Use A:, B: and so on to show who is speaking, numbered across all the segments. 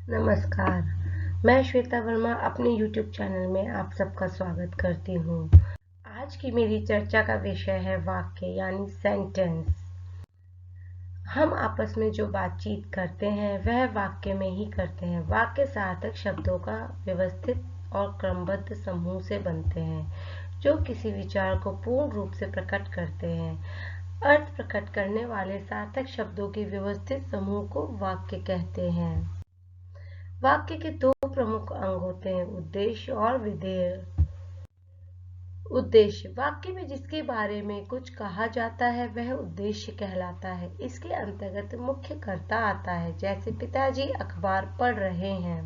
A: नमस्कार, मैं श्वेता वर्मा अपने YouTube चैनल में आप सबका स्वागत करती हूँ। आज की मेरी चर्चा का विषय है वाक्य यानी सेंटेंस। हम आपस में जो बातचीत करते हैं वह वाक्य में ही करते हैं। वाक्य सार्थक शब्दों का व्यवस्थित और क्रमबद्ध समूह से बनते हैं जो किसी विचार को पूर्ण रूप से प्रकट करते हैं। अर्थ प्रकट करने वाले सार्थक शब्दों के व्यवस्थित समूह को वाक्य कहते हैं। वाक्य के दो प्रमुख अंग होते हैं, उद्देश्य और विधेय। उद्देश्य वाक्य में जिसके बारे में कुछ कहा जाता है वह उद्देश्य कहलाता है। इसके अंतर्गत मुख्य कर्ता आता है, जैसे पिताजी अखबार पढ़ रहे हैं।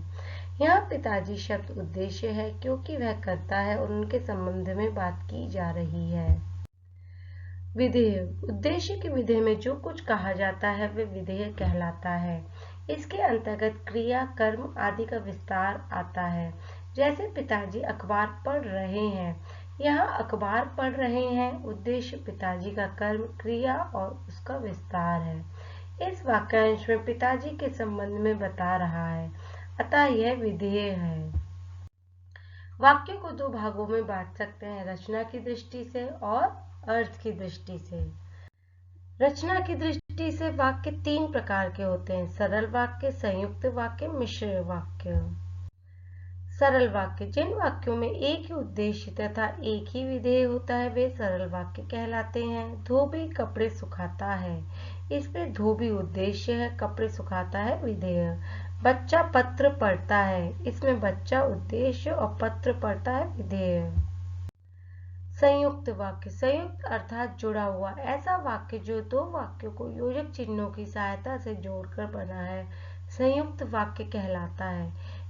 A: यहाँ पिताजी शब्द उद्देश्य है क्योंकि वह कर्ता है और उनके संबंध में बात की जा रही है। विधेय उद्देश्य के विधेय में जो कुछ कहा जाता है वह विधेय कहलाता है। इसके अंतर्गत क्रिया, कर्म आदि का विस्तार आता है। जैसे पिताजी अखबार पढ़ रहे हैं, यहाँ अखबार पढ़ रहे हैं उद्देश्य पिताजी का कर्म, क्रिया और उसका विस्तार है। इस वाक्यांश में पिताजी के संबंध में बता रहा है, अतः यह विधेय है। वाक्य को दो भागों में बांट सकते हैं, रचना की दृष्टि से और अर्थ की दृष्टि से। रचना की दृष्टि से वाक्य तीन प्रकार के होते हैं, सरल वाक्य, संयुक्त वाक्य, मिश्र वाक्य। सरल वाक्य जिन वाक्यों में एक ही उद्देश्य तथा एक ही विधेय होता है वे सरल वाक्य कहलाते हैं। धोबी कपड़े सुखाता है, इसमें धोबी उद्देश्य है, कपड़े सुखाता है विधेय। बच्चा पत्र पढ़ता है, इसमें बच्चा उद्देश्य और पत्र पढ़ता है विधेय। संयुक्त वाक्य संयुक्त अर्थात जुड़ा हुआ ऐसा वाक्य जो दो वाक्यों को योजक चिन्हों की सहायता से जोड़कर बना है संयुक्त वाक्य कहलाता है।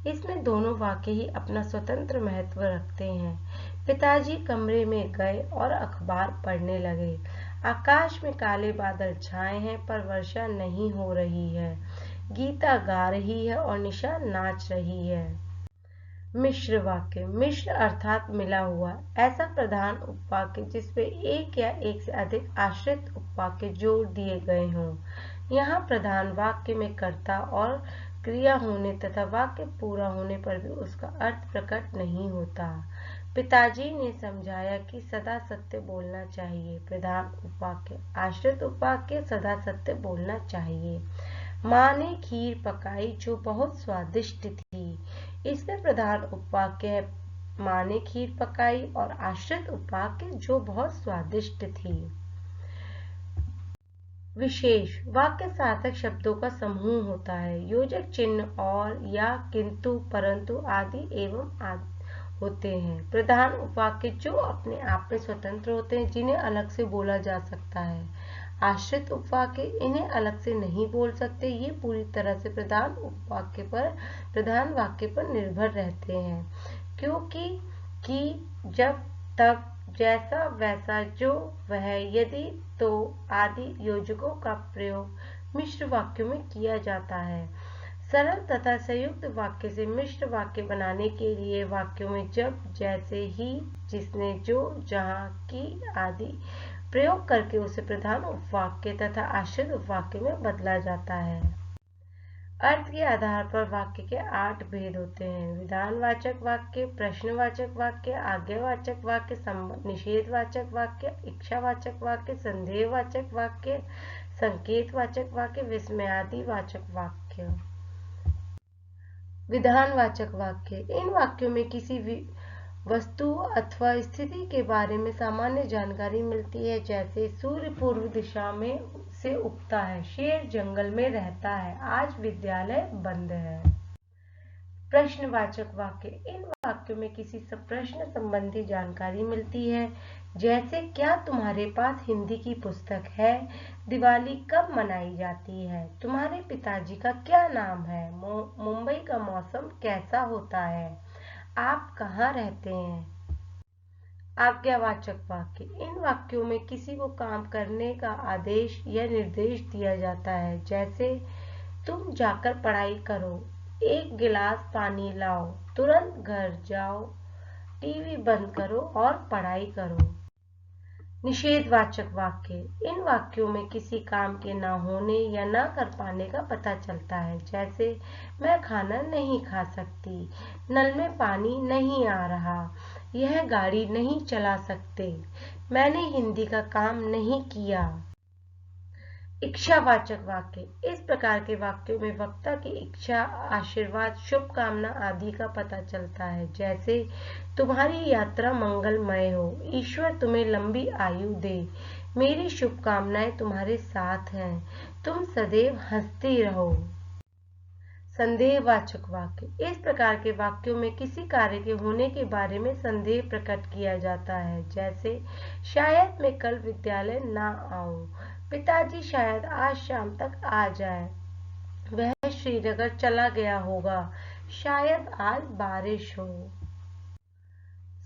A: इसमें दोनों वाक्य ही अपना स्वतंत्र महत्व रखते हैं। पिताजी कमरे में गए और अखबार पढ़ने लगे। आकाश में काले बादल छाए हैं पर वर्षा नहीं हो रही है। गीता गा रही है और निशा नाच रही है। मिश्र वाक्य मिश्र अर्थात मिला हुआ ऐसा प्रधान उपवाक्य जिसमें एक या एक से अधिक आश्रित उपवाक्य जोड़ दिए गए हों। यहाँ प्रधान वाक्य में कर्ता और क्रिया होने तथा वाक्य पूरा होने पर भी उसका अर्थ प्रकट नहीं होता। पिताजी ने समझाया कि सदा सत्य बोलना चाहिए। प्रधान उपवाक्य आश्रित उपवाक्य सदा सत्य बोलना चाहिए। माँ ने खीर पकाई जो बहुत स्वादिष्ट थी। इसमें प्रधान उपवाक्य है माँ ने खीर पकाई और आश्रित उपवाक्य जो बहुत स्वादिष्ट थी। विशेष वाक्य सार्थक शब्दों का समूह होता है। योजक चिन्ह और या, किंतु, परंतु आदि एवं आदि होते हैं। प्रधान उपवाक्य जो अपने आप में स्वतंत्र होते हैं, जिन्हें अलग से बोला जा सकता है। आश्रित उपवाक्य इन्हें अलग से नहीं बोल सकते, ये पूरी तरह से प्रधान वाक्य पर निर्भर रहते हैं, क्योंकि कि, जब, तब, जैसा, वैसा, जो, वह, यदि, तो आदि योजकों का प्रयोग मिश्र वाक्यों में किया जाता है। सरल तथा संयुक्त वाक्य से मिश्र वाक्य बनाने के लिए वाक्यों में जब, जैसे, ही, जिसने, जो, जहाँ, की आदि प्रयोग करके उसे प्रधान उपवाक्य तथा आश्रित उपवाक्य में बदला जाता है। अर्थ के आधार पर वाक्य के 8 भेद होते हैं, विधानवाचक वाक्य, प्रश्नवाचक वाक्य, आज्ञावाचक वाक्य, निषेधवाचक वाक्य, इच्छावाचक वाक्य, संदेहवाचक वाक्य, संकेतवाचक वाक्य, विस्मयादिवाचक वाक्य। विधानवाचक वाक्य इन वाक्यों में किसी वस्तु अथवा स्थिति के बारे में सामान्य जानकारी मिलती है, जैसे सूर्य पूर्व दिशा में से उगता है, शेर जंगल में रहता है, आज विद्यालय बंद है। प्रश्नवाचक वाक्य इन वाक्यों में किसी प्रश्न संबंधी जानकारी मिलती है, जैसे क्या तुम्हारे पास हिंदी की पुस्तक है, दिवाली कब मनाई जाती है, तुम्हारे पिताजी का क्या नाम है, मुंबई का मौसम कैसा होता है, आप कहाँ रहते हैं। आज्ञावाचक वाक्य इन वाक्यों में किसी को काम करने का आदेश या निर्देश दिया जाता है, जैसे तुम जाकर पढ़ाई करो, एक गिलास पानी लाओ, तुरंत घर जाओ, टीवी बंद करो और पढ़ाई करो। निषेधवाचक वाक्य। इन वाक्यों में किसी काम के ना होने या ना कर पाने का पता चलता है, जैसे मैं खाना नहीं खा सकती, नल में पानी नहीं आ रहा, यह गाड़ी नहीं चला सकते, मैंने हिंदी का काम नहीं किया। इच्छावाचक वाक्य। इस प्रकार के वाक्यों में वक्ता की इच्छा, आशीर्वाद, शुभकामना आदि का पता चलता है, जैसे तुम्हारी यात्रा मंगलमय हो, ईश्वर तुम्हें लंबी आयु दे, मेरी शुभकामनाएं तुम्हारे साथ हैं, तुम सदैव हंसती रहो। संदेहवाचक वाक्य। इस प्रकार के वाक्यों में किसी कार्य के होने के बारे में संदेह प्रकट किया जाता है, जैसे शायद मैं कल विद्यालय ना आऊं, पिताजी शायद आज शाम तक आ जाए, वह श्रीनगर चला गया होगा, शायद आज बारिश हो।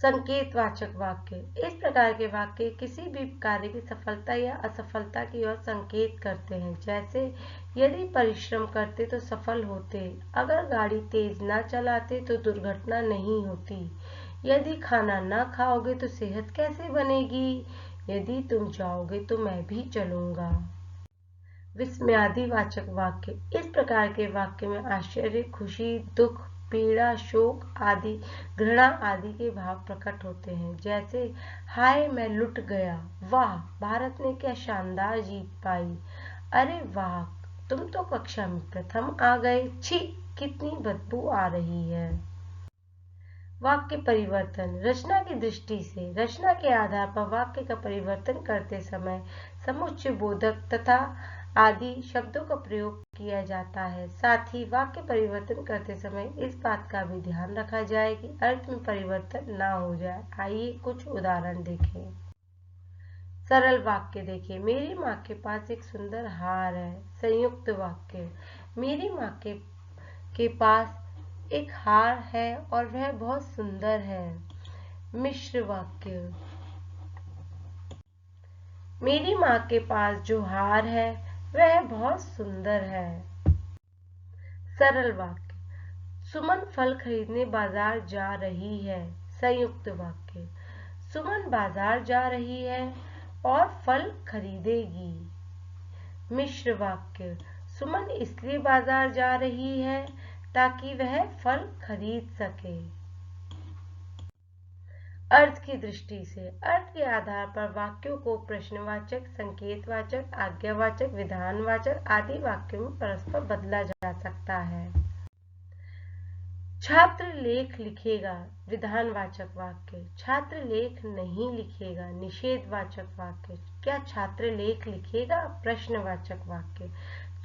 A: संकेतवाचक वाक्य। इस प्रकार के वाक्य किसी भी कार्य की सफलता या असफलता की ओर संकेत करते हैं, जैसे यदि परिश्रम करते तो सफल होते, अगर गाड़ी तेज न चलाते तो दुर्घटना नहीं होती, यदि खाना न खाओगे तो सेहत कैसे बनेगी, यदि तुम जाओगे तो मैं भी चलूंगा। विस्मयादिवाचक वाक्य। इस प्रकार के वाक्य में आश्चर्य, खुशी, दुख, पीड़ा, शोक आदि, घृणा आदि के भाव प्रकट होते हैं, जैसे हाय मैं लुट गया, वाह भारत ने क्या शानदार जीत पाई, अरे वाह तुम तो कक्षा में प्रथम आ गए, छी कितनी बदबू आ रही है। वाक्य परिवर्तन। रचना की दृष्टि से रचना के आधार पर वाक्य का परिवर्तन करते समय समुच्चय बोधक तथा आदि शब्दों का प्रयोग किया जाता है। साथ ही वाक्य परिवर्तन करते समय इस बात का भी ध्यान रखा जाए कि अर्थ में परिवर्तन ना हो जाए। आइए कुछ उदाहरण देखें। सरल वाक्य देखिए, मेरी माँ के पास एक सुंदर हार है। संयुक्त वाक्य, मेरी माँ के पास एक हार है और वह बहुत सुंदर है। मिश्र वाक्य, मेरी माँ के पास जो हार है वह बहुत सुंदर है। सरल वाक्य, सुमन फल खरीदने बाजार जा रही है। संयुक्त वाक्य, सुमन बाजार जा रही है और फल खरीदेगी। मिश्र वाक्य, सुमन इसलिए बाजार जा रही है ताकि वह फल खरीद सके। अर्थ की दृष्टि से अर्थ के आधार पर वाक्यों को प्रश्नवाचक, संकेतवाचक, आज्ञावाचक, विधानवाचक आदि वाक्यों में परस्पर बदला जा सकता है। छात्र लेख लिखेगा। विधानवाचक वाक्य, छात्र लेख नहीं लिखेगा। निषेधवाचक वाक्य, क्या छात्र लेख लिखेगा। प्रश्नवाचक वाक्य,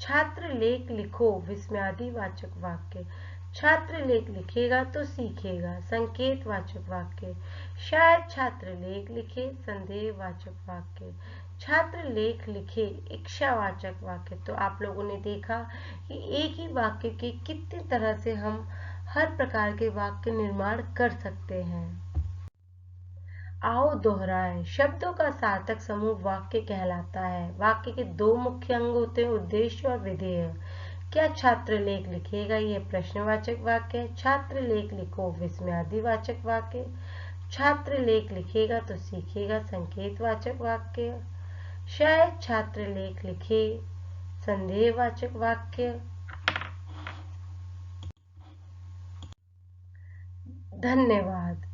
A: छात्र लेख लिखो। विस्मयादिवाचक वाक्य, छात्र लेख लिखेगा तो सीखेगा। संकेतवाचक वाक्य, शायद छात्र लेख लिखे। संदेहवाचक वाक्य, छात्र लेख लिखे। इच्छावाचक वाक्य, तो आप लोगों ने देखा कि एक ही वाक्य के कितनी तरह से हम हर प्रकार के वाक्य निर्माण कर सकते हैं। आओ दोहराएं। शब्दों का सार्थक समूह वाक्य कहलाता है। वाक्य के दो मुख्य अंग होते हैं, उद्देश्य और विधेय। क्या छात्र लेख लिखेगा, यह प्रश्नवाचक वाक्य है। छात्र लेख लिखो विस्मयादिवाचक वाक्य। छात्र लेख लिखेगा तो सीखेगा संकेतवाचक वाक्य। शायद छात्र लेख लिखे संदेहवाचक वाक्य। धन्यवाद।